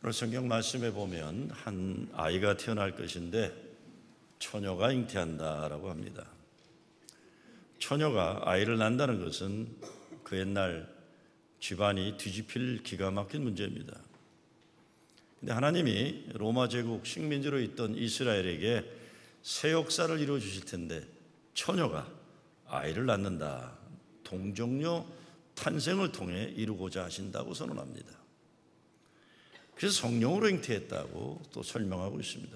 오늘 성경 말씀에 보면 한 아이가 태어날 것인데 처녀가 잉태한다라고 합니다. 처녀가 아이를 낳는다는 것은 그 옛날 집안이 뒤집힐 기가 막힌 문제입니다. 근데 하나님이 로마 제국 식민지로 있던 이스라엘에게 새 역사를 이루어 주실 텐데 처녀가 아이를 낳는다. 동정녀 탄생을 통해 이루고자 하신다고 선언합니다. 그래서 성령으로 잉태했다고 또 설명하고 있습니다.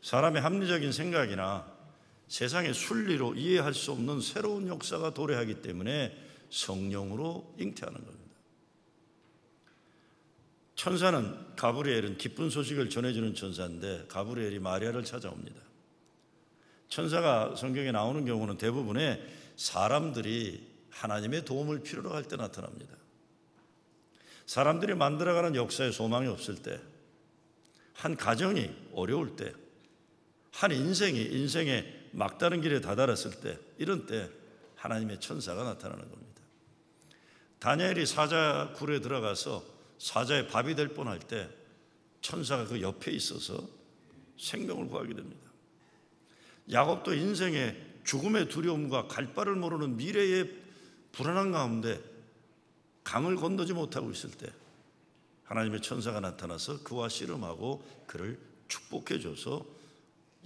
사람의 합리적인 생각이나 세상의 순리로 이해할 수 없는 새로운 역사가 도래하기 때문에 성령으로 잉태하는 겁니다. 천사는 가브리엘은 기쁜 소식을 전해주는 천사인데 가브리엘이 마리아를 찾아옵니다. 천사가 성경에 나오는 경우는 대부분의 사람들이 하나님의 도움을 필요로 할 때 나타납니다. 사람들이 만들어가는 역사에 소망이 없을 때, 한 가정이 어려울 때, 한 인생이 인생의 막다른 길에 다다랐을 때, 이런 때 하나님의 천사가 나타나는 겁니다. 다니엘이 사자 굴에 들어가서 사자의 밥이 될 뻔할 때 천사가 그 옆에 있어서 생명을 구하게 됩니다. 야곱도 인생의 죽음의 두려움과 갈 바를 모르는 미래의 불안한 가운데 강을 건너지 못하고 있을 때 하나님의 천사가 나타나서 그와 씨름하고 그를 축복해 줘서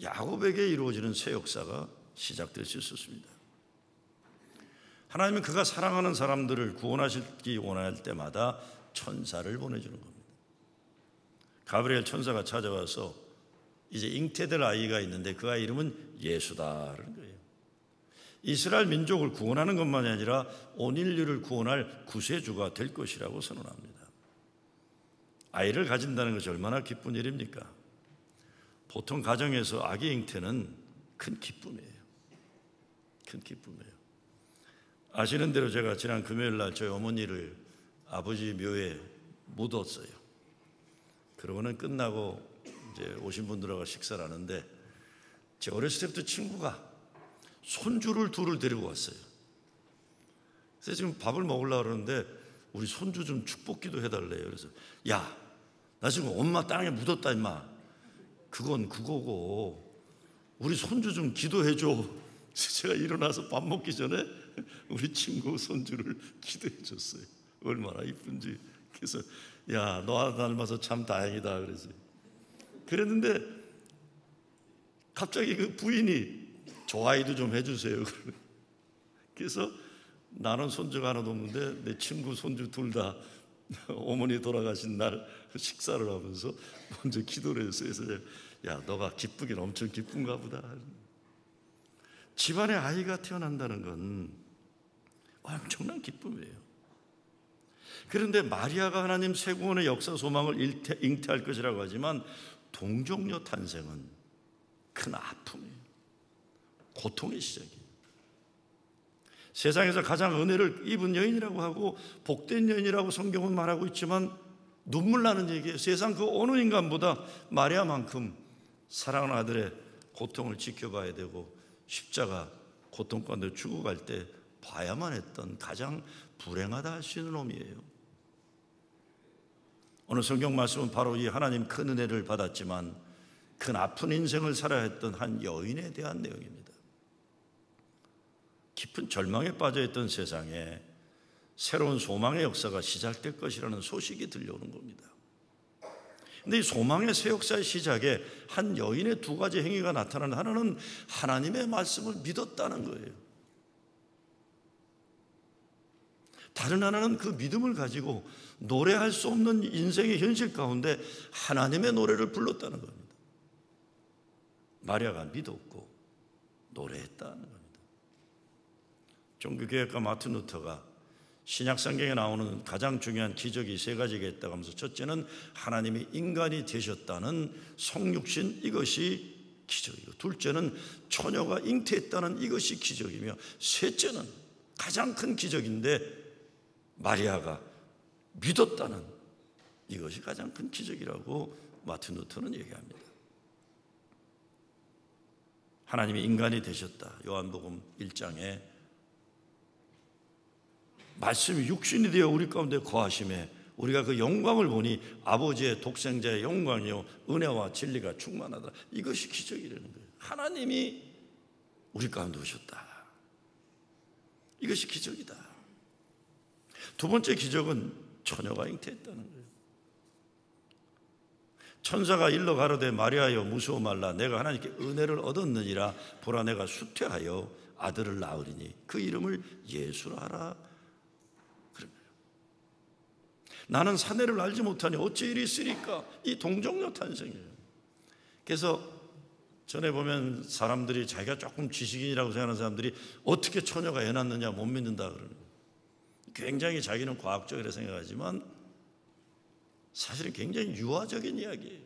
야곱에게 이루어지는 새 역사가 시작될 수 있었습니다. 하나님은 그가 사랑하는 사람들을 구원하시기 원할 때마다 천사를 보내주는 겁니다. 가브리엘 천사가 찾아와서 이제 잉태될 아이가 있는데 그 아이 이름은 예수다라는 거예요. 이스라엘 민족을 구원하는 것만이 아니라 온 인류를 구원할 구세주가 될 것이라고 선언합니다. 아이를 가진다는 것이 얼마나 기쁜 일입니까? 보통 가정에서 아기 잉태는 큰 기쁨이에요. 큰 기쁨이에요. 아시는 대로 제가 지난 금요일 날 저희 어머니를 아버지 묘에 묻었어요. 그러고는 끝나고 이제 오신 분들하고 식사를 하는데 제 어렸을 때부터 친구가 손주를 둘을 데리고 왔어요. 그래서 지금 밥을 먹으려고 그러는데 우리 손주 좀 축복기도 해달래요. 그래서 야, 나 지금 엄마 땅에 묻었다 임마. 그건 그거고 우리 손주 좀 기도해줘. 제가 일어나서 밥 먹기 전에 우리 친구 손주를 기도해 줬어요. 얼마나 이쁜지. 그래서 야, 너 닮아서 참 다행이다 그랬어요. 그랬는데 갑자기 그 부인이 저 아이도 좀 해주세요. 그래서 나는 손주가 하나도 없는데 내 친구 손주 둘 다 어머니 돌아가신 날 식사를 하면서 먼저 기도를 했어요. 그래서 야, 너가 기쁘긴 엄청 기쁜가 보다. 집안에 아이가 태어난다는 건 엄청난 기쁨이에요. 그런데 마리아가 하나님 새 구원의 역사 소망을 잉태할 것이라고 하지만 동정녀 탄생은 큰 아픔이에요. 고통의 시작이에요. 세상에서 가장 은혜를 입은 여인이라고 하고 복된 여인이라고 성경은 말하고 있지만 눈물 나는 얘기예요. 세상 그 어느 인간보다 마리아만큼 사랑하는 아들의 고통을 지켜봐야 되고 십자가 고통 가운데 죽어갈 때 봐야만 했던 가장 불행하다 할 수 있는 놈이에요. 오늘 성경 말씀은 바로 이 하나님 큰 은혜를 받았지만 큰 아픈 인생을 살아야 했던 한 여인에 대한 내용입니다. 깊은 절망에 빠져있던 세상에 새로운 소망의 역사가 시작될 것이라는 소식이 들려오는 겁니다. 그런데 이 소망의 새 역사의 시작에 한 여인의 두 가지 행위가 나타나는 하나는 하나님의 말씀을 믿었다는 거예요. 다른 하나는 그 믿음을 가지고 노래할 수 없는 인생의 현실 가운데 하나님의 노래를 불렀다는 겁니다. 마리아가 믿었고 노래했다는 겁니다. 종교개혁가 마틴 루터가 신약 성경에 나오는 가장 중요한 기적이 세 가지가 있다고 하면서 첫째는 하나님이 인간이 되셨다는 성육신, 이것이 기적이고, 둘째는 처녀가 잉태했다는 이것이 기적이며, 셋째는 가장 큰 기적인데 마리아가 믿었다는 이것이 가장 큰 기적이라고 마틴 루터는 얘기합니다. 하나님이 인간이 되셨다. 요한복음 1장에 말씀이 육신이 되어 우리 가운데 거하심에 우리가 그 영광을 보니 아버지의 독생자의 영광이요 은혜와 진리가 충만하다. 이것이 기적이라는 거예요. 하나님이 우리 가운데 오셨다. 이것이 기적이다. 두 번째 기적은 처녀가 잉태했다는 거예요. 천사가 일러 가로되 마리아여 무서워 말라. 내가 하나님께 은혜를 얻었느니라. 보라 내가 수태하여 아들을 낳으리니 그 이름을 예수라 하라. 그러면 나는 사내를 알지 못하니 어찌 이리 있으리까. 이 동정녀 탄생이에요. 그래서 전에 보면 사람들이 자기가 조금 지식인이라고 생각하는 사람들이 어떻게 처녀가 애 낳느냐 못 믿는다 그러는 거예요. 굉장히 자기는 과학적이라 생각하지만 사실은 굉장히 유화적인 이야기예요.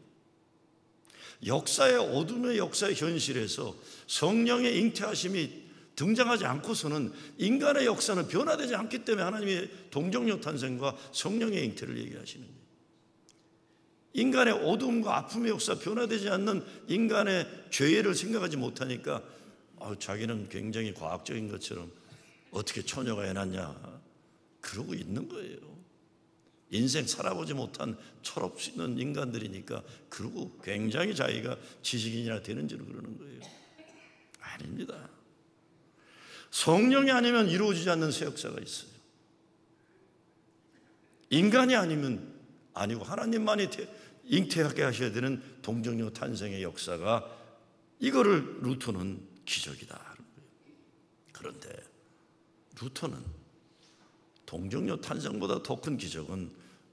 역사의 어둠의 역사의 현실에서 성령의 잉태하심이 등장하지 않고서는 인간의 역사는 변화되지 않기 때문에 하나님의 동정녀 탄생과 성령의 잉태를 얘기하시는 거예요. 인간의 어둠과 아픔의 역사, 변화되지 않는 인간의 죄를 생각하지 못하니까 자기는 굉장히 과학적인 것처럼 어떻게 처녀가 애 낳냐 그러고 있는 거예요. 인생 살아보지 못한 철없는 인간들이니까 그러고 굉장히 자기가 지식인이나 되는 줄 그러는 거예요. 아닙니다. 성령이 아니면 이루어지지 않는 새 역사가 있어요. 인간이 아니면 아니고 하나님만이 잉태하게 하셔야 되는 동정녀 탄생의 역사가 이거를 루터는 기적이다. 그런데 루터는 동정녀 탄생보다 더 큰 기적은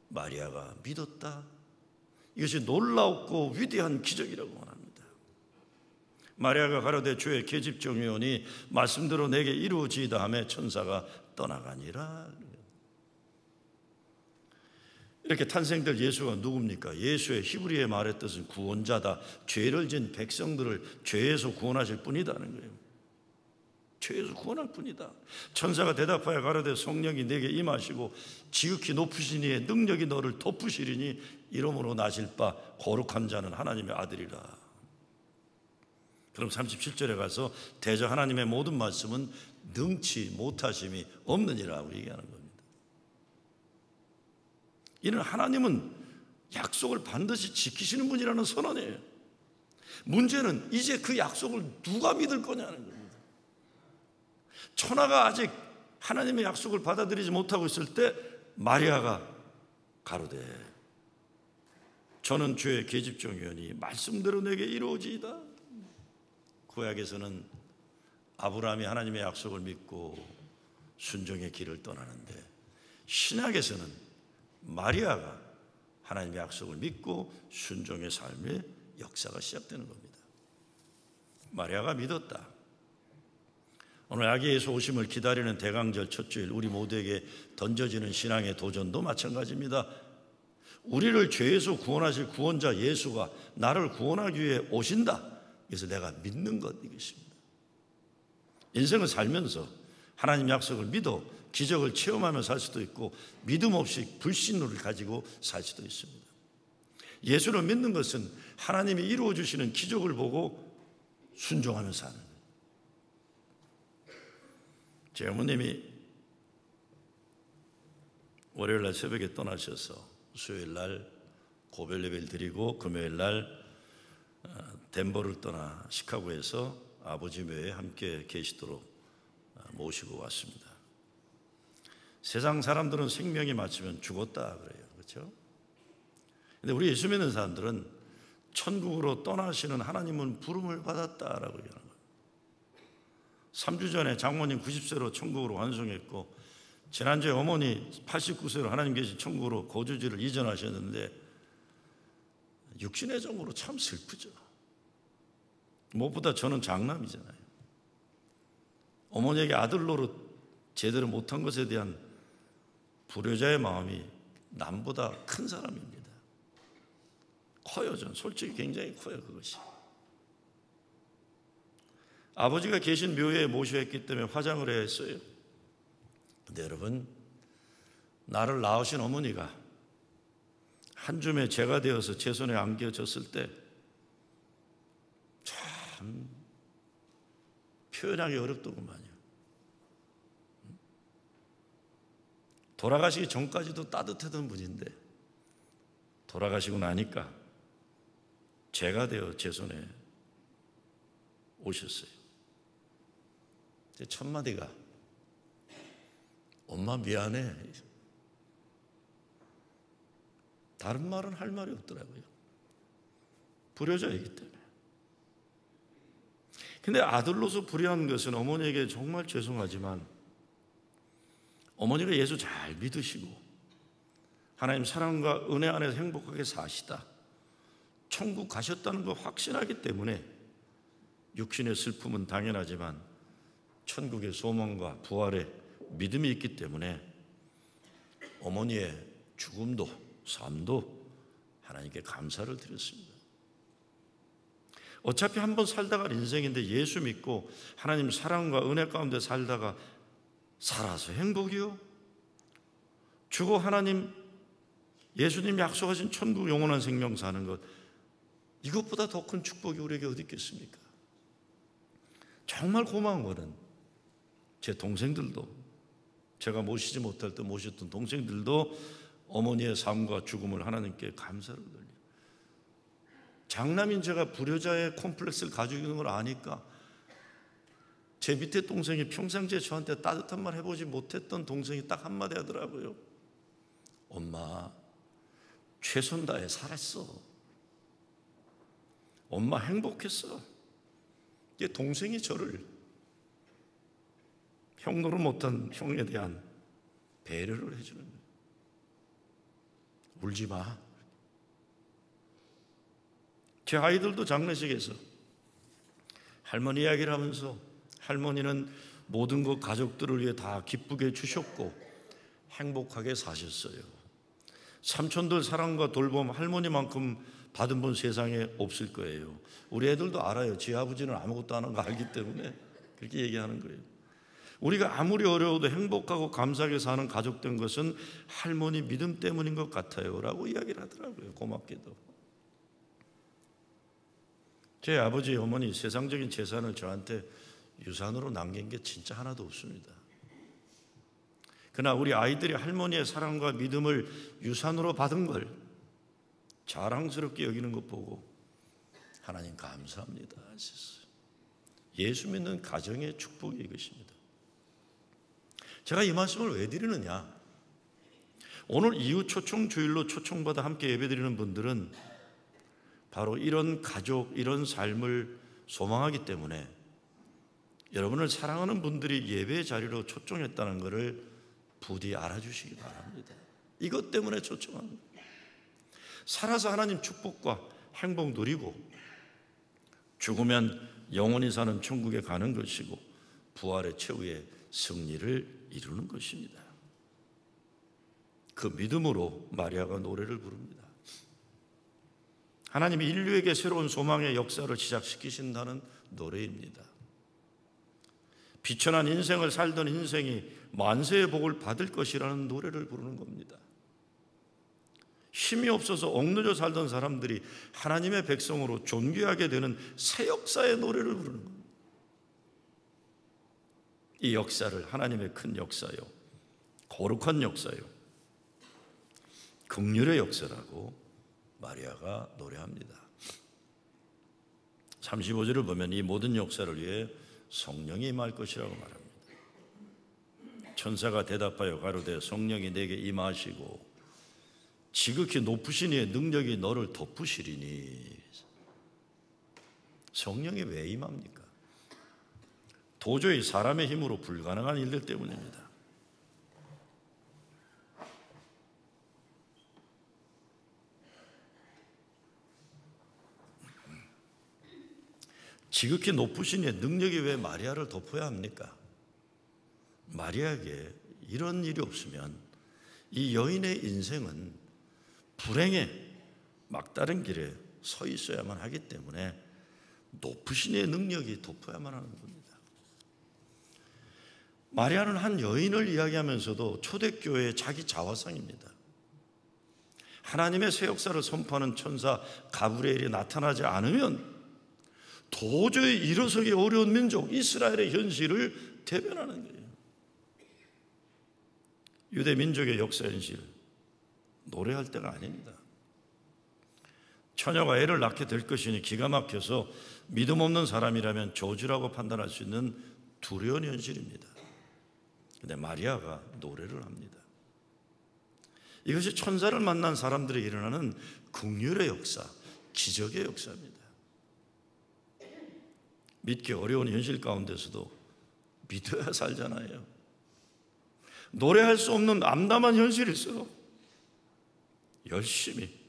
마리아가 믿었다. 이것이 놀랍고 위대한 기적이라고 말합니다. 마리아가 가로되 주의 계집종이오니 말씀대로 내게 이루어지이다 하며 천사가 떠나가니라. 이렇게 탄생될 예수가 누굽니까? 예수의 히브리의 말의 뜻은 구원자다. 죄를 진 백성들을 죄에서 구원하실 분이다는 거예요. 죄에서 구원할 뿐이다. 천사가 대답하여 가로되 성령이 내게 임하시고 지극히 높으신 이의 능력이 너를 덮으시리니 이름으로 나실 바 거룩한 자는 하나님의 아들이라. 그럼 37절에 가서 대저 하나님의 모든 말씀은 능치 못하심이 없느니라고 얘기하는 겁니다. 이는 하나님은 약속을 반드시 지키시는 분이라는 선언이에요. 문제는 이제 그 약속을 누가 믿을 거냐는 겁니다. 천하가 아직 하나님의 약속을 받아들이지 못하고 있을 때 마리아가 가로되 저는 주의 계집종이오니 말씀대로 내게 이루어지이다. 구약에서는 아브라함이 하나님의 약속을 믿고 순종의 길을 떠나는데 신약에서는 마리아가 하나님의 약속을 믿고 순종의 삶의 역사가 시작되는 겁니다. 마리아가 믿었다. 오늘 아기 예수 오심을 기다리는 대강절 첫 주일 우리 모두에게 던져지는 신앙의 도전도 마찬가지입니다. 우리를 죄에서 구원하실 구원자 예수가 나를 구원하기 위해 오신다. 그래서 내가 믿는 것 이것입니다. 인생을 살면서 하나님 약속을 믿어 기적을 체험하며 살 수도 있고 믿음 없이 불신을 가지고 살 수도 있습니다. 예수를 믿는 것은 하나님이 이루어 주시는 기적을 보고 순종하며 사는 거예요. 제 어머님이 월요일날 새벽에 떠나셔서 수요일날 고별 예배를 드리고 금요일날 덴버를 떠나 시카고에서 아버지 묘에 함께 계시도록 모시고 왔습니다. 세상 사람들은 생명이 마치면 죽었다 그래요. 그렇죠? 근데 우리 예수 믿는 사람들은 천국으로 떠나시는 하나님은 부름을 받았다라고 얘기하는 거예요. 3주 전에 장모님 90세로 천국으로 환송했고 지난주에 어머니 89세로 하나님 계신 천국으로 거주지를 이전하셨는데 육신의 정으로 참 슬프죠. 무엇보다 저는 장남이잖아요. 어머니에게 아들 노릇 제대로 못한 것에 대한 불효자의 마음이 남보다 큰 사람입니다. 커요. 전 솔직히 굉장히 커요. 그것이. 아버지가 계신 묘에 모셔했기 때문에 화장을 해야 했어요. 근데 여러분, 나를 낳으신 어머니가 한 줌의 재가 되어서 제 손에 안겨졌을 때 참 표현하기 어렵더구만요. 돌아가시기 전까지도 따뜻하던 분인데 돌아가시고 나니까 죄가 되어 제 손에 오셨어요. 제 첫 마디가 엄마 미안해. 다른 말은 할 말이 없더라고요. 불효자이기 때문에. 근데 아들로서 불의한 것은 어머니에게 정말 죄송하지만 어머니가 예수 잘 믿으시고 하나님 사랑과 은혜 안에서 행복하게 사시다, 천국 가셨다는 걸 확신하기 때문에 육신의 슬픔은 당연하지만 천국의 소망과 부활의 믿음이 있기 때문에 어머니의 죽음도 삶도 하나님께 감사를 드렸습니다. 어차피 한 번 살다가 인생인데 예수 믿고 하나님 사랑과 은혜 가운데 살다가 살아서 행복이요? 주고 하나님 예수님 약속하신 천국 영원한 생명 사는 것, 이것보다 더 큰 축복이 우리에게 어디 있겠습니까? 정말 고마운 거는 제 동생들도, 제가 모시지 못할 때 모셨던 동생들도 어머니의 삶과 죽음을 하나님께 감사를 돌려요. 장남인 제가 불효자의 콤플렉스를 가지고 있는 걸 아니까 제 밑에 동생이 평상시에 저한테 따뜻한 말 해보지 못했던 동생이 딱 한마디 하더라고요. 엄마 최선 다해 살았어. 엄마 행복했어. 이게 동생이 저를 형 노릇 못한 형에 대한 배려를 해주는 거예요. 울지 마. 제 아이들도 장례식에서 할머니 이야기를 하면서 할머니는 모든 것 가족들을 위해 다 기쁘게 주셨고 행복하게 사셨어요. 삼촌들 사랑과 돌봄 할머니만큼 받은 분 세상에 없을 거예요. 우리 애들도 알아요. 지 아버지는 아무것도 안 한 거 알기 때문에 그렇게 얘기하는 거예요. 우리가 아무리 어려워도 행복하고 감사하게 사는 가족 된 것은 할머니 믿음 때문인 것 같아요 라고 이야기를 하더라고요. 고맙게도. 제 아버지 어머니 세상적인 재산을 저한테 유산으로 남긴 게 진짜 하나도 없습니다. 그러나 우리 아이들이 할머니의 사랑과 믿음을 유산으로 받은 걸 자랑스럽게 여기는 것 보고 하나님 감사합니다 하셨어요. 예수 믿는 가정의 축복이 이것입니다. 제가 이 말씀을 왜 드리느냐, 오늘 이웃 초청 주일로 초청받아 함께 예배드리는 분들은 바로 이런 가족, 이런 삶을 소망하기 때문에 여러분을 사랑하는 분들이 예배 자리로 초청했다는 것을 부디 알아주시기 바랍니다. 이것 때문에 초청합니다. 살아서 하나님 축복과 행복 누리고 죽으면 영원히 사는 천국에 가는 것이고 부활의 최후의 승리를 이루는 것입니다. 그 믿음으로 마리아가 노래를 부릅니다. 하나님이 인류에게 새로운 소망의 역사를 시작시키신다는 노래입니다. 비천한 인생을 살던 인생이 만세의 복을 받을 것이라는 노래를 부르는 겁니다. 힘이 없어서 억누려 살던 사람들이 하나님의 백성으로 존귀하게 되는 새 역사의 노래를 부르는 겁니다. 이 역사를 하나님의 큰 역사요, 거룩한 역사요, 긍휼의 역사라고 마리아가 노래합니다. 35절을 보면 이 모든 역사를 위해 성령이 임할 것이라고 말합니다. 천사가 대답하여 가로되 성령이 내게 임하시고 지극히 높으신 이의 능력이 너를 덮으시리니. 성령이 왜 임합니까? 도저히 사람의 힘으로 불가능한 일들 때문입니다. 지극히 높으신 이의 능력이 왜 마리아를 덮어야 합니까? 마리아에게 이런 일이 없으면 이 여인의 인생은 불행의 막다른 길에 서 있어야만 하기 때문에 높으신 이의 능력이 덮어야만 하는 겁니다. 마리아는 한 여인을 이야기하면서도 초대교회의 자기 자화상입니다. 하나님의 새 역사를 선포하는 천사 가브리엘이 나타나지 않으면 도저히 일어서기 어려운 민족 이스라엘의 현실을 대변하는 거예요. 유대 민족의 역사 현실, 노래할 때가 아닙니다. 처녀가 애를 낳게 될 것이니 기가 막혀서 믿음 없는 사람이라면 저주라고 판단할 수 있는 두려운 현실입니다. 그런데 마리아가 노래를 합니다. 이것이 천사를 만난 사람들이 일어나는 긍휼의 역사, 기적의 역사입니다. 믿기 어려운 현실 가운데서도 믿어야 살잖아요. 노래할 수 없는 암담한 현실일수록 열심히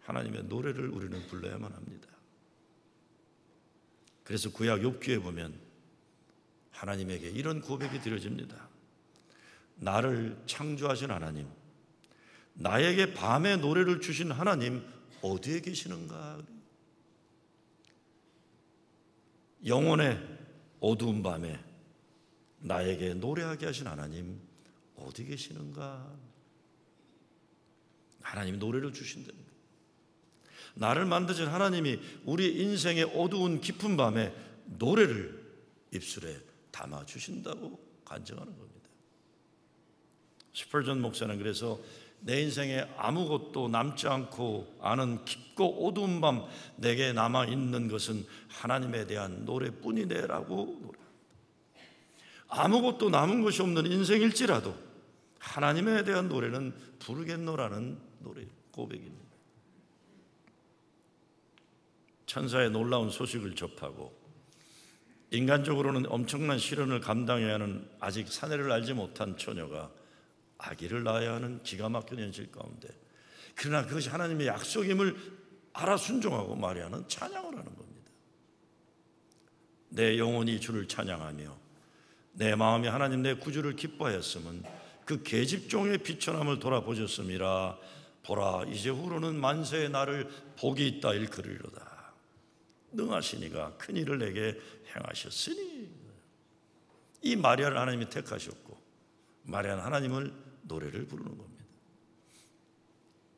하나님의 노래를 우리는 불러야만 합니다. 그래서 구약 욥기에 보면 하나님에게 이런 고백이 드려집니다. 나를 창조하신 하나님, 나에게 밤에 노래를 주신 하나님 어디에 계시는가? 영혼의 어두운 밤에 나에게 노래하게 하신 하나님 어디 계시는가? 하나님이 노래를 주신다는 거예요. 나를 만드신 하나님이 우리 인생의 어두운 깊은 밤에 노래를 입술에 담아주신다고 간증하는 겁니다. 스펄전 목사는 그래서 내 인생에 아무것도 남지 않고 아는 깊고 어두운 밤 내게 남아있는 것은 하나님에 대한 노래뿐이네라고 노래합니다. 아무것도 남은 것이 없는 인생일지라도 하나님에 대한 노래는 부르겠노라는 노래 고백입니다. 천사의 놀라운 소식을 접하고 인간적으로는 엄청난 시련을 감당해야 하는 아직 사내를 알지 못한 처녀가 아기를 낳아야 하는 기가 막힌 현실 가운데, 그러나 그것이 하나님의 약속임을 알아 순종하고 마리아는 찬양을 하는 겁니다. 내 영혼이 주를 찬양하며 내 마음이 하나님 내 구주를 기뻐하였음은 그 계집종의 비천함을 돌아보셨음이라. 보라, 이제 후로는 만세의 나를 복이 있다 일컬으리로다. 능하시니가 큰 일을 내게 행하셨으니. 이 마리아를 하나님이 택하셨고 마리아는 하나님을 노래를 부르는 겁니다.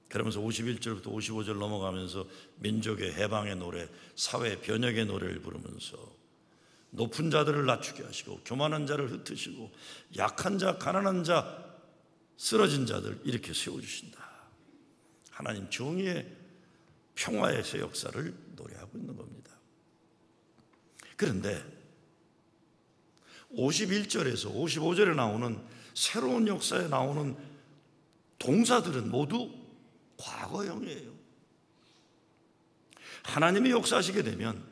그러면서 51절부터 55절 넘어가면서 민족의 해방의 노래, 사회 변혁의 노래를 부르면서 높은 자들을 낮추게 하시고 교만한 자를 흩으시고 약한 자, 가난한 자, 쓰러진 자들 이렇게 세워주신다. 하나님 정의의 평화의 새 역사를 노래하고 있는 겁니다. 그런데 51절에서 55절에 나오는 새로운 역사에 나오는 동사들은 모두 과거형이에요. 하나님이 역사하시게 되면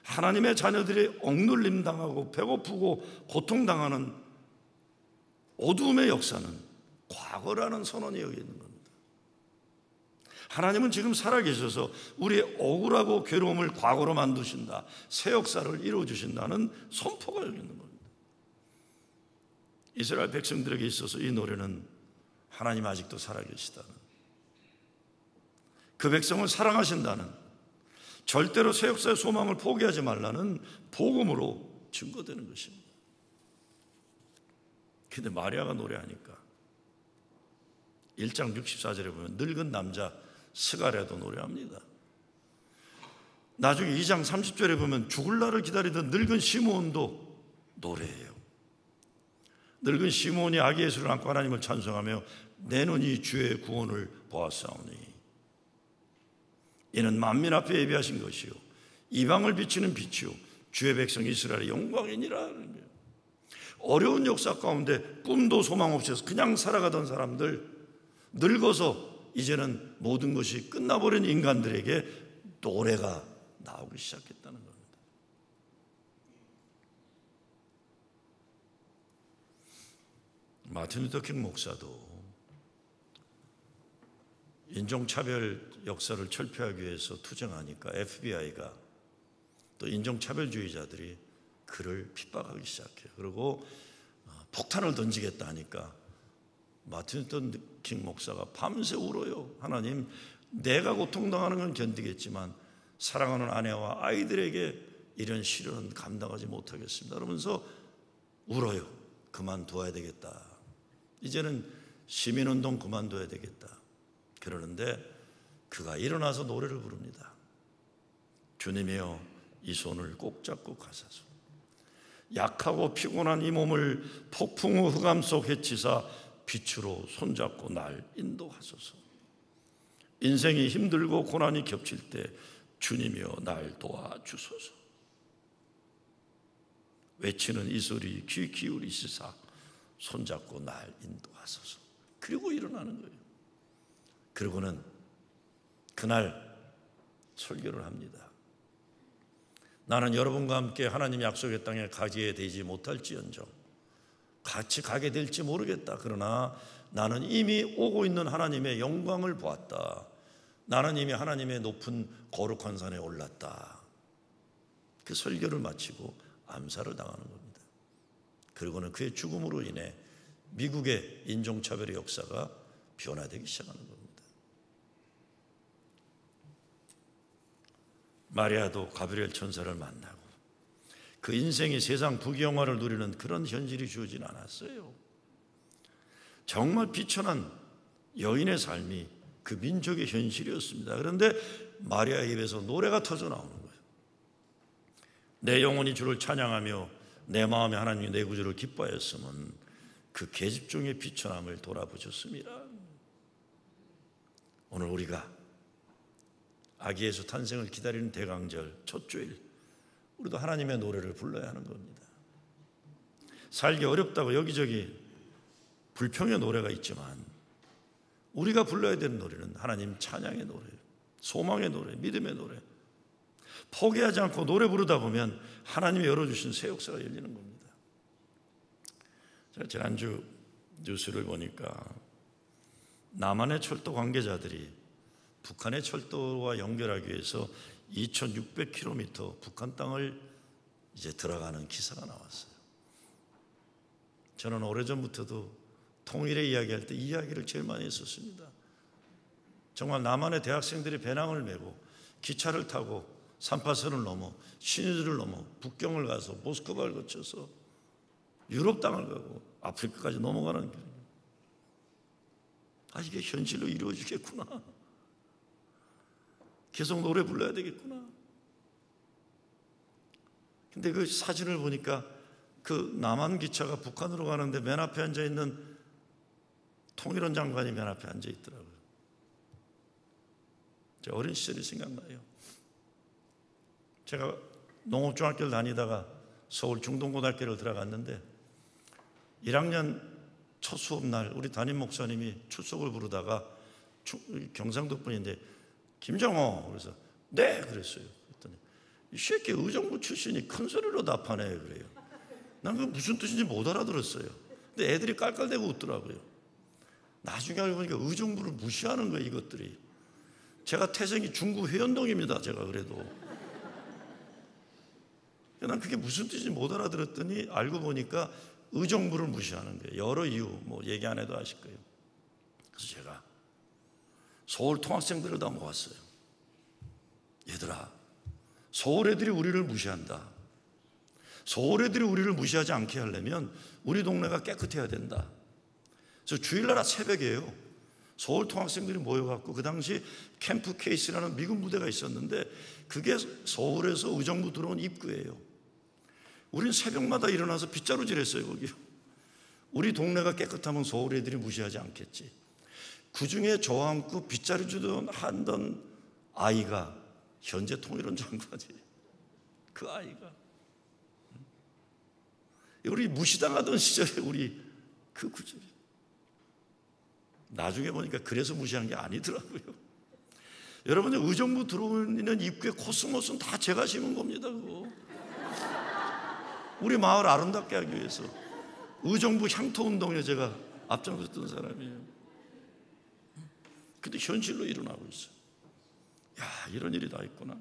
하나님의 자녀들이 억눌림 당하고 배고프고 고통당하는 어두움의 역사는 과거라는 선언이 여기 있는 겁니다. 하나님은 지금 살아계셔서 우리의 억울하고 괴로움을 과거로 만드신다, 새 역사를 이루어주신다는 선포가 여기 있는 겁니다. 이스라엘 백성들에게 있어서 이 노래는 하나님 아직도 살아계시다는, 그 백성을 사랑하신다는, 절대로 새 역사의 소망을 포기하지 말라는 복음으로 증거되는 것입니다. 그런데 마리아가 노래하니까 1장 64절에 보면 늙은 남자 스가랴도 노래합니다. 나중에 2장 30절에 보면 죽을 날을 기다리던 늙은 시므온도 노래해요. 늙은 시므온이 아기 예수를 안고 하나님을 찬송하며 내 눈이 주의 구원을 보았사오니 이는 만민 앞에 예비하신 것이요 이방을 비치는 빛이요 주의 백성 이스라엘의 영광이니라. 어려운 역사 가운데 꿈도 소망 없이 그냥 살아가던 사람들, 늙어서 이제는 모든 것이 끝나버린 인간들에게 노래가 나오기 시작했다는 겁니다. 마틴 루터 킹 목사도 인종차별 역사를 철폐하기 위해서 투쟁하니까 FBI가 또 인종차별주의자들이 그를 핍박하기 시작해요. 그리고 폭탄을 던지겠다 하니까 마틴 루터 킹 목사가 밤새 울어요. 하나님, 내가 고통당하는 건 견디겠지만 사랑하는 아내와 아이들에게 이런 시련은 감당하지 못하겠습니다. 그러면서 울어요. 그만둬야 되겠다. 이제는 시민운동 그만둬야 되겠다. 그러는데 그가 일어나서 노래를 부릅니다. 주님이여 이 손을 꼭 잡고 가소서. 약하고 피곤한 이 몸을 폭풍우 흑암 속 헤치사 빛으로 손잡고 날 인도하소서. 인생이 힘들고 고난이 겹칠 때 주님이여 날 도와주소서. 외치는 이 소리 귀 기울이시사 손잡고 날 인도하소서. 그리고 일어나는 거예요. 그리고는 그날 설교를 합니다. 나는 여러분과 함께 하나님 약속의 땅에 가게 되지 못할지언정 같이 가게 될지 모르겠다. 그러나 나는 이미 오고 있는 하나님의 영광을 보았다. 나는 이미 하나님의 높은 거룩한 산에 올랐다. 그 설교를 마치고 암살을 당하는 겁니다. 그리고는 그의 죽음으로 인해 미국의 인종차별의 역사가 변화되기 시작하는 겁니다. 마리아도 가브리엘 천사를 만나고 그 인생이 세상 부귀영화를 누리는 그런 현실이 주어지진 않았어요. 정말 비천한 여인의 삶이 그 민족의 현실이었습니다. 그런데 마리아의 입에서 노래가 터져 나오는 거예요. 내 영혼이 주를 찬양하며 내 마음에 하나님이 내 구주를 기뻐하였으면 그 계집종의 비천함을 돌아보셨습니다. 오늘 우리가 아기 예수 탄생을 기다리는 대강절 첫 주일, 우리도 하나님의 노래를 불러야 하는 겁니다. 살기 어렵다고 여기저기 불평의 노래가 있지만 우리가 불러야 되는 노래는 하나님 찬양의 노래, 소망의 노래, 믿음의 노래. 포기하지 않고 노래 부르다 보면 하나님이 열어주신 새 역사가 열리는 겁니다. 제가 지난주 뉴스를 보니까 남한의 철도 관계자들이 북한의 철도와 연결하기 위해서 2600km 북한 땅을 이제 들어가는 기사가 나왔어요. 저는 오래전부터도 통일의 이야기할 때 이 이야기를 제일 많이 했었습니다. 정말 남한의 대학생들이 배낭을 메고 기차를 타고 3파선을 넘어 신의주를 넘어 북경을 가서 모스크바를 거쳐서 유럽 땅을 가고 아프리카까지 넘어가는 길이에요. 아, 이게 현실로 이루어지겠구나. 계속 노래 불러야 되겠구나. 근데 그 사진을 보니까 그 남한 기차가 북한으로 가는데 맨 앞에 앉아 있는 통일원 장관이 맨 앞에 앉아 있더라고요. 제 어린 시절이 생각나요. 제가 농업중학교를 다니다가 서울 중동고등학교를 들어갔는데 1학년 첫 수업 날 우리 담임 목사님이 출석을 부르다가 경상도 분인데 김정호 그래서 네 그랬어요. 그랬더니 이 새끼 의정부 출신이 큰 소리로 답하네 그래요. 난 그 무슨 뜻인지 못 알아들었어요. 근데 애들이 깔깔대고 웃더라고요. 나중에 알고 보니까 의정부를 무시하는 거예요. 이것들이. 제가 태생이 중구 회원동입니다. 제가 그래도 난 그게 무슨 뜻인지 못 알아들었더니 알고 보니까 의정부를 무시하는 거예요. 여러 이유 뭐 얘기 안 해도 아실 거예요. 그래서 제가 서울 통학생들을 다 모았어요. 얘들아, 서울 애들이 우리를 무시한다. 서울 애들이 우리를 무시하지 않게 하려면 우리 동네가 깨끗해야 된다. 그래서 주일날 새벽에요. 서울 통학생들이 모여갖고 그 당시 캠프 케이스라는 미군 부대가 있었는데 그게 서울에서 의정부 들어온 입구예요. 우린 새벽마다 일어나서 빗자루질했어요. 거기요. 우리 동네가 깨끗하면 서울 애들이 무시하지 않겠지. 그 중에 저와 함께 빗자루질을 하던 아이가 현재 통일원 장관이 그 아이가 우리 무시당하던 시절에 우리 그 구절이 나중에 보니까 그래서 무시한 게 아니더라고요. 여러분 의정부 들어오는 입구에 코스모스는 다 제가 심은 겁니다. 그거. 우리 마을 아름답게 하기 위해서 의정부 향토운동에 제가 앞장섰던 사람이에요. 근데 현실로 일어나고 있어요. 야, 이런 일이 다 있구나.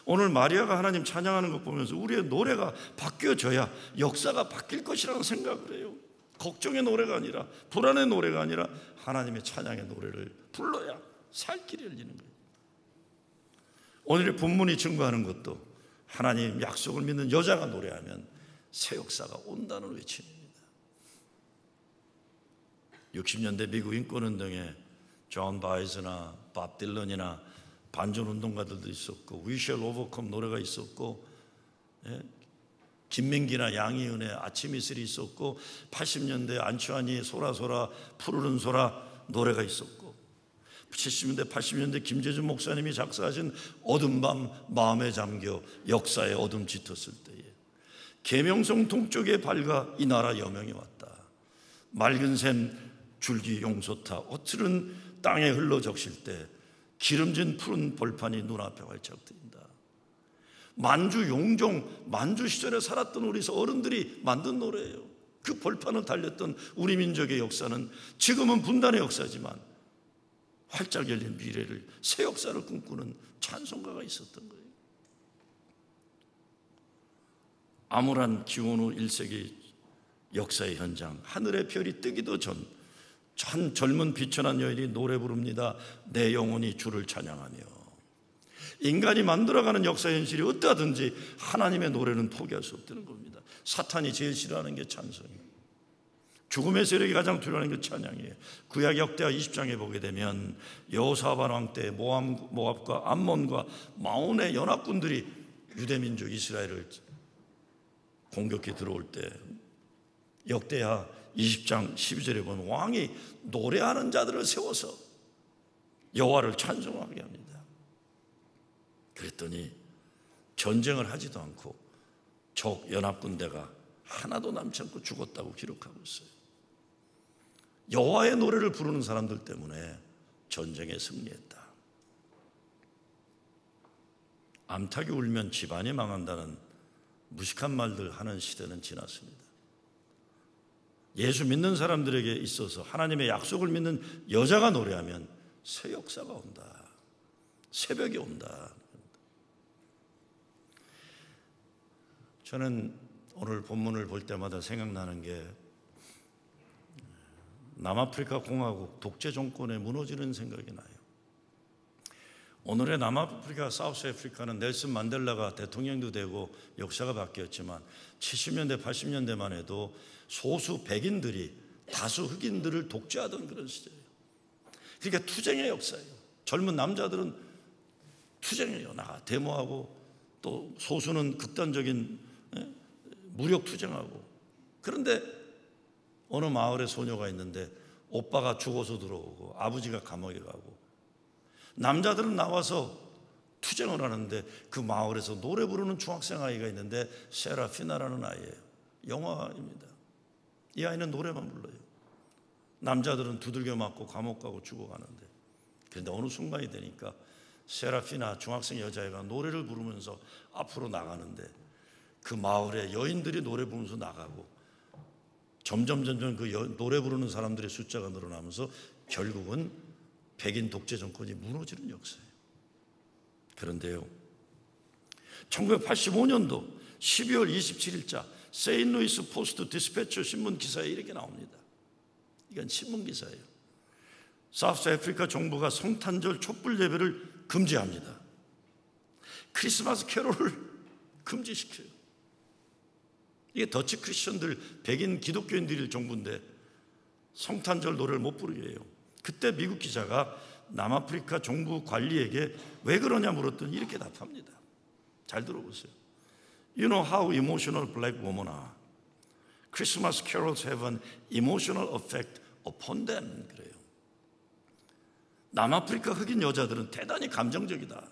오늘 마리아가 하나님 찬양하는 것 보면서 우리의 노래가 바뀌어져야 역사가 바뀔 것이라는 생각을 해요. 걱정의 노래가 아니라 불안의 노래가 아니라 하나님의 찬양의 노래를 불러야 살 길이 열리는 거예요. 오늘의 본문이 증거하는 것도 하나님 약속을 믿는 여자가 노래하면 새 역사가 온다는 외침입니다. 60년대 미국 인권운동에 존 바이즈나 밥 딜런이나 반전운동가들도 있었고 We Shall Overcome 노래가 있었고 김민기나 양희은의 아침 이슬이 있었고 80년대 안치환이 소라소라 푸르른 소라 노래가 있었고 70년대 80년대 김재준 목사님이 작사하신 어둠 밤 마음에 잠겨 역사의 어둠 짙었을 때에 계명성 동쪽에 밝아 이 나라 여명이 왔다. 맑은 샘 줄기 용솟아 어트른 땅에 흘러 적실 때 기름진 푸른 벌판이 눈앞에 활짝 트인다. 만주 용종 만주 시절에 살았던 우리 어른들이 만든 노래예요. 그 벌판을 달렸던 우리 민족의 역사는 지금은 분단의 역사지만 활짝 열린 미래를 새 역사를 꿈꾸는 찬송가가 있었던 거예요. 암울한 기원 후 1세기 역사의 현장, 하늘의 별이 뜨기도 전 젊은 비천한 여인이 노래 부릅니다. 내 영혼이 주를 찬양하며. 인간이 만들어가는 역사 현실이 어떠하든지 하나님의 노래는 포기할 수 없다는 겁니다. 사탄이 제일 싫어하는 게 찬송이에요. 죽음의 세력이 가장 두려워하는 게 찬양이에요. 구약 역대하 20장에 보게 되면 여호사밧 왕 때 모압과 암몬과 마온의 연합군들이 유대민족 이스라엘을 공격해 들어올 때 역대하 20장 12절에 보면 왕이 노래하는 자들을 세워서 여호와를 찬송하게 합니다. 그랬더니 전쟁을 하지도 않고 적 연합군대가 하나도 남지 않고 죽었다고 기록하고 있어요. 여호와의 노래를 부르는 사람들 때문에 전쟁에 승리했다. 암탉이 울면 집안이 망한다는 무식한 말들 하는 시대는 지났습니다. 예수 믿는 사람들에게 있어서 하나님의 약속을 믿는 여자가 노래하면 새 역사가 온다. 새벽이 온다. 저는 오늘 본문을 볼 때마다 생각나는 게 남아프리카 공화국 독재 정권에 무너지는 생각이 나요. 오늘의 남아프리카 사우스 아프리카는 넬슨 만델라가 대통령도 되고 역사가 바뀌었지만 70년대 80년대만 해도 소수 백인들이 다수 흑인들을 독재하던 그런 시대예요. 그러니까 투쟁의 역사예요. 젊은 남자들은 투쟁해요. 나가 데모하고 또 소수는 극단적인 무력 투쟁하고. 그런데 어느 마을에 소녀가 있는데 오빠가 죽어서 들어오고 아버지가 감옥에 가고 남자들은 나와서 투쟁을 하는데 그 마을에서 노래 부르는 중학생 아이가 있는데 세라피나라는 아이예요. 영화입니다. 이 아이는 노래만 불러요. 남자들은 두들겨 맞고 감옥 가고 죽어가는데 그런데 어느 순간이 되니까 세라피나 중학생 여자애가 노래를 부르면서 앞으로 나가는데 그 마을에 여인들이 노래 부르면서 나가고 점점 그 노래 부르는 사람들의 숫자가 늘어나면서 결국은 백인 독재 정권이 무너지는 역사예요. 그런데요, 1985년도 12월 27일자 세인루이스 포스트 디스패처 신문 기사에 이렇게 나옵니다. 이건 신문 기사예요. 사우스 아프리카 정부가 성탄절 촛불 예배를 금지합니다. 크리스마스 캐롤을 금지시켜요. 이게 더치 크리스천들 백인 기독교인들이 정부인데 성탄절 노래를 못 부르게 해요. 그때 미국 기자가 남아프리카 정부 관리에게 왜 그러냐 물었더니 이렇게 답합니다. 잘 들어보세요. You know how emotional black women are. Christmas carols have an emotional effect upon them. 그래요. 남아프리카 흑인 여자들은 대단히 감정적이다.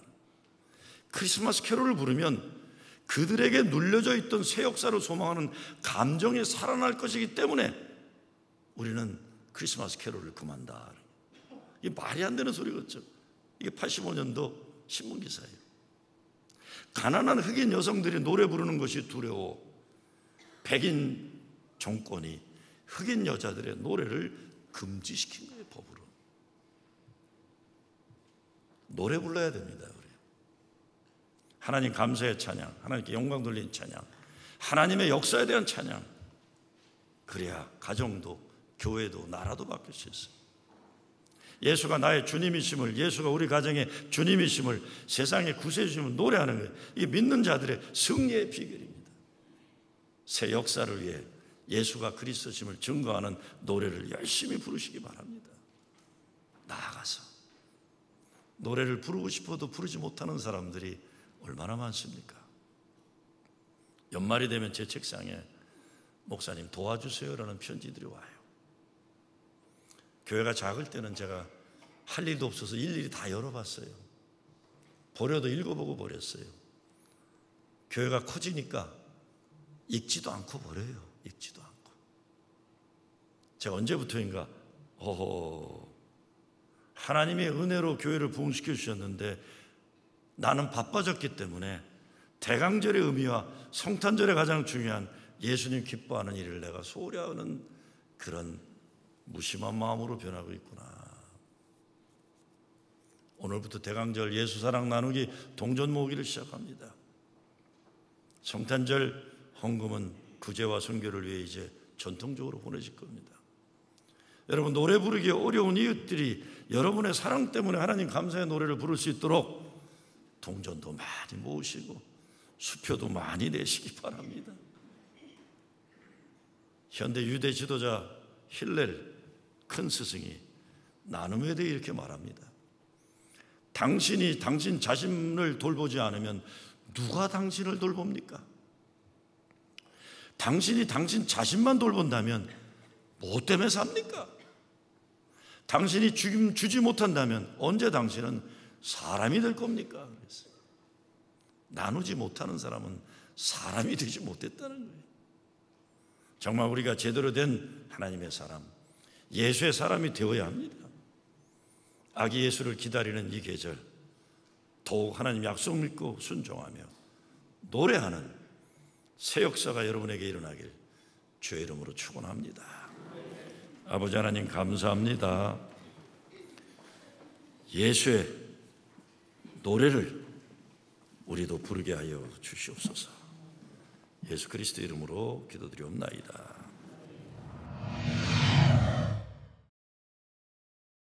크리스마스 캐롤을 부르면 그들에게 눌려져 있던 새 역사를 소망하는 감정이 살아날 것이기 때문에 우리는 크리스마스 캐롤을 금한다. 이게 말이 안 되는 소리겠죠. 이게 85년도 신문기사예요. 가난한 흑인 여성들이 노래 부르는 것이 두려워 백인 정권이 흑인 여자들의 노래를 금지시킨 거예요. 법으로. 노래 불러야 됩니다. 우리. 하나님 감사의 찬양, 하나님께 영광 돌리는 찬양, 하나님의 역사에 대한 찬양. 그래야 가정도 교회도 나라도 바뀔 수 있어요. 예수가 나의 주님이심을, 예수가 우리 가정의 주님이심을, 세상의 구세주심을 노래하는 거예요. 이게 믿는 자들의 승리의 비결입니다. 새 역사를 위해 예수가 그리스도심을 증거하는 노래를 열심히 부르시기 바랍니다. 나아가서 노래를 부르고 싶어도 부르지 못하는 사람들이 얼마나 많습니까? 연말이 되면 제 책상에 목사님 도와주세요라는 편지들이 와요. 교회가 작을 때는 제가 할 일도 없어서 일일이 다 열어봤어요. 버려도 읽어보고 버렸어요. 교회가 커지니까 읽지도 않고 버려요. 읽지도 않고. 제가 언제부터인가 하나님의 은혜로 교회를 부흥시켜 주셨는데 나는 바빠졌기 때문에 대강절의 의미와 성탄절의 가장 중요한 예수님 기뻐하는 일을 내가 소홀히 하는 그런 무심한 마음으로 변하고 있구나. 오늘부터 대강절 예수 사랑 나누기 동전 모으기를 시작합니다. 성탄절 헌금은 구제와 선교를 위해 이제 전통적으로 보내질 겁니다. 여러분, 노래 부르기 어려운 이웃들이 여러분의 사랑 때문에 하나님 감사의 노래를 부를 수 있도록 동전도 많이 모으시고 수표도 많이 내시기 바랍니다. 현대 유대 지도자 힐렐 큰 스승이 나눔에 대해 이렇게 말합니다. 당신이 당신 자신을 돌보지 않으면 누가 당신을 돌봅니까? 당신이 당신 자신만 돌본다면 뭐 때문에 삽니까? 당신이 주지 못한다면 언제 당신은 사람이 될 겁니까? 그랬어요. 나누지 못하는 사람은 사람이 되지 못했다는 거예요. 정말 우리가 제대로 된 하나님의 사람, 예수의 사람이 되어야 합니다. 아기 예수를 기다리는 이 계절, 더욱 하나님 약속 믿고 순종하며 노래하는 새 역사가 여러분에게 일어나길 주의 이름으로 축원합니다. 아버지 하나님 감사합니다. 예수의 노래를 우리도 부르게 하여 주시옵소서. 예수 그리스도 이름으로 기도드리옵나이다.